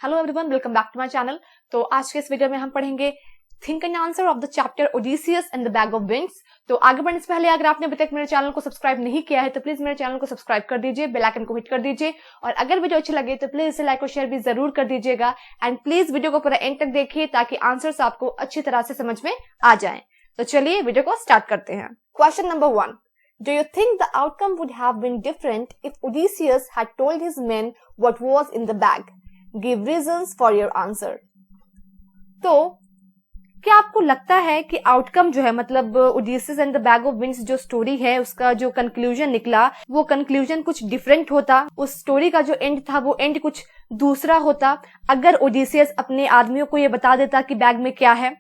Hello everyone, welcome back to my channel. तो आज के इस वीडियो में हम पढ़ेंगे think and answer of the chapter Odysseus and the bag of wings. तो आगे बढ़ने से पहले अगर आपने अभी तक मेरे चैनल को सब्सक्राइब नहीं किया है तो प्लीज मेरे चैनल को सब्सक्राइब कर दीजिए, बेल आइकन को हिट कर दीजिए और अगर वीडियो अच्छी लगे तो प्लीज इसे लाइक और शेयर भी जरूर कर दीजिएगा। एंड प्लीज वीडियो को पूरा एंड तक देखिए ताकि आंसर्स आपको अच्छी तरह से समझ में आ जाए। तो चलिए वीडियो को स्टार्ट करते हैं। Question number 1, Do you think the outcome would have been different if Odysseus had told his men what was in the bag? Give reasons for your answer. तो क्या आपको लगता है कि आउटकम जो है मतलब Odysseus and the bag of winds जो स्टोरी है उसका जो कंक्लूजन निकला वो कंक्लूजन कुछ डिफरेंट होता, उस स्टोरी का जो एंड था वो एंड कुछ दूसरा होता अगर ओडिसियस अपने आदमियों को ये बता देता कि बैग में क्या है?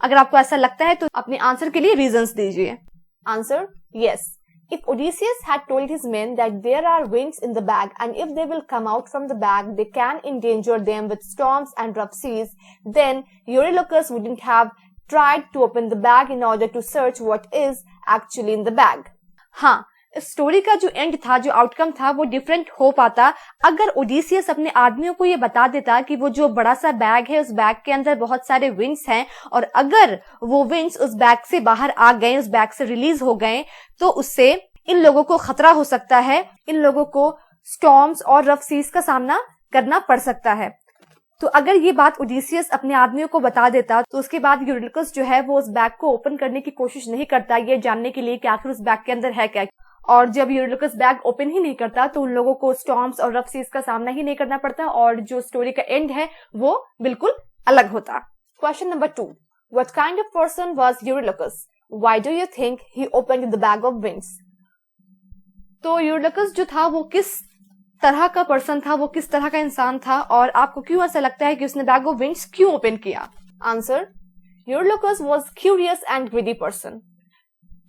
अगर आपको ऐसा लगता है तो अपने आंसर के लिए रीजंस दीजिए। Answer, yes. If Odysseus had told his men that there are winds in the bag and if they will come out from the bag, they can endanger them with storms and rough seas, then Eurylochus wouldn't have tried to open the bag in order to search what is actually in the bag. हाँ, इस story का जो and था, जो outcome था वो different हो पाता अगर ओडिसियस अपने आदमियों को ये बता देता कि वो जो बड़ा सा बैग है उस बैग के अंदर बहुत सारे विंड्स हैं और अगर वो विंड्स उस बैग से बाहर आ गए, उस बैग से रिलीज हो गए तो उससे इन लोगों को खतरा हो सकता है, इन लोगों को स्टॉर्म्स और रफ सीज का सामना करना पड़ सकता है। तो अगर ये बात ओडिसियस अपने आदमियों को बता देता तो उसके बाद यूरिलोकस जो है वो उस बैग को ओपन करने की कोशिश नहीं करता ये जानने के लिए कि आखिर उस बैग के अंदर है क्या। और जब यूरिलोकस बैग ओपन ही नहीं करता तो उन लोगों को स्टॉर्म्स और रफ सीज का सामना ही नहीं करना पड़ता और जो स्टोरी का एंड है वो बिल्कुल अलग होता। Question number 2, what kind of person was Eurylochus? Why do you think he opened the bag of winds? तो यूरिलोकस जो था वो किस तरह का पर्सन था, वो किस तरह का इंसान था और आपको क्यों ऐसा लगता है कि उसने बैग ऑफ विंड्स क्यों ओपन किया? Answer, Eurylochus was curious and greedy person.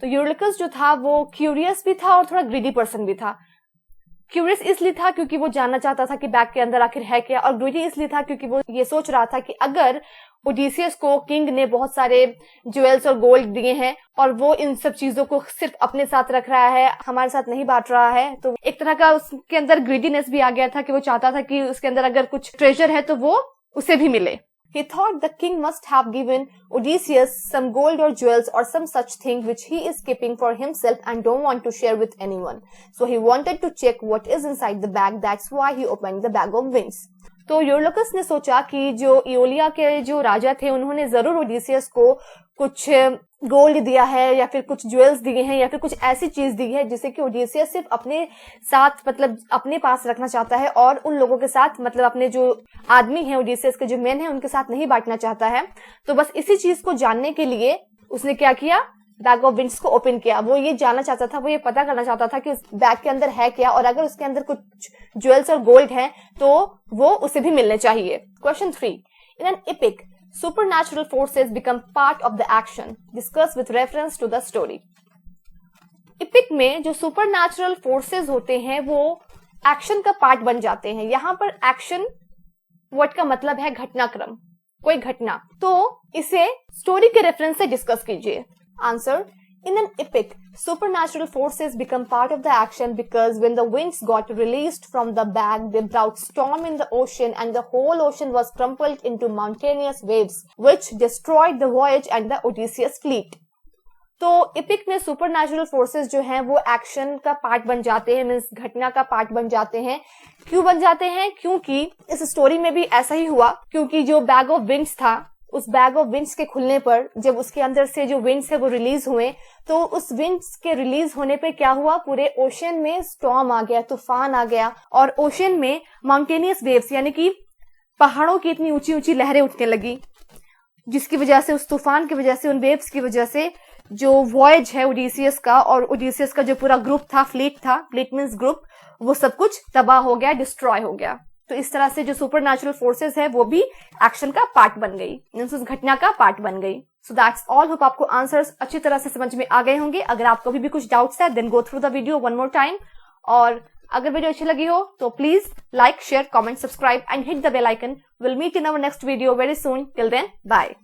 तो यूरिलोकस जो था वो क्यूरियस भी था और थोड़ा ग्रीडी पर्सन भी था। क्यूरियस इसलिए था क्योंकि वो जानना चाहता था कि बैग के अंदर आखिर है क्या, और ग्रीडी इसलिए था क्योंकि वो ये सोच रहा था कि अगर ओडिसियस को किंग ने बहुत सारे ज्वेल्स और गोल्ड दिए हैं और वो इन सब चीजों को सिर्फ अपने साथ रख रहा है, हमारे साथ नहीं बांट रहा है, तो एक तरह का उसके अंदर ग्रीडीनेस भी आ गया था कि वो चाहता था कि उसके अंदर अगर कुछ ट्रेजर है तो वो उसे भी मिले। He thought the king must have given Odysseus some gold or jewels or some such thing which he is keeping for himself and don't want to share with anyone. So he wanted to check what is inside the bag. That's why he opened the bag of winds. तो यूरिलोकस ने सोचा कि जो इओलिया के जो राजा थे उन्होंने जरूर ओडिसियस को कुछ गोल्ड दिया है या फिर कुछ ज्वेल्स दिए हैं या फिर कुछ ऐसी चीज दी है जिसे कि ओडिसियस सिर्फ अपने साथ मतलब अपने पास रखना चाहता है और उन लोगों के साथ मतलब अपने जो आदमी हैं ओडिसियस के जो मेन हैं उनके साथ नहीं बांटना चाहता है। तो बस इसी चीज को जानने के लिए उसने क्या किया, बैग ऑफ विंड्स को ओपन किया। वो ये जानना चाहता था, वो ये पता करना चाहता था कि उस बैग के अंदर है क्या और अगर उसके अंदर कुछ ज्वेल्स और गोल्ड है तो वो उसे भी मिलने चाहिए। Question 3, in an epic supernatural forces become part of the action. Discuss with reference to the story. Epic में जो supernatural forces होते हैं वो एक्शन का पार्ट बन जाते हैं। यहाँ पर एक्शन वर्ड का मतलब है घटनाक्रम, कोई घटना। तो इसे स्टोरी के रेफरेंस से डिस्कस कीजिए। Answer, in an epic, supernatural forces become part of the action because when the winds got released from the bag, they brought storm in the ocean and the whole ocean was crumpled into mountainous waves, which destroyed the voyage and the Odysseus fleet. तो epic में supernatural forces जो हैं वो action का part बन जाते हैं, means घटना का पार्ट बन जाते हैं। क्यों बन जाते हैं? क्योंकि इस स्टोरी में भी ऐसा ही हुआ, क्योंकि जो बैग ऑफ विंड्स था उस बैग ऑफ विंड्स के खुलने पर जब उसके अंदर से जो विंड्स है वो रिलीज हुए तो उस विंड्स के रिलीज होने पे क्या हुआ, पूरे ओशन में स्टॉर्म आ गया, तूफान आ गया और ओशन में माउंटेनियस वेव्स यानी कि पहाड़ों की इतनी ऊंची ऊंची लहरें उठने लगी जिसकी वजह से उस तूफान की वजह से उन वेव्स की वजह से जो वॉयज है ओडिसियस का और ओडिसियस का जो पूरा ग्रुप था, फ्लीट मींस ग्रुप, वो सब कुछ तबाह हो गया, डिस्ट्रॉय हो गया। तो इस तरह से जो सुपरनैचुरल फोर्सेस है वो भी एक्शन का पार्ट बन गई, मींस उस घटना का पार्ट बन गई। So that's all. होप आपको आंसर्स अच्छी तरह से समझ में आ गए होंगे। अगर आपको अभी भी कुछ डाउट्स है then go through the video one more time, और अगर वीडियो अच्छी लगी हो तो please like, share, comment, subscribe and hit the bell icon. Will meet in our next video very soon. Till then, bye.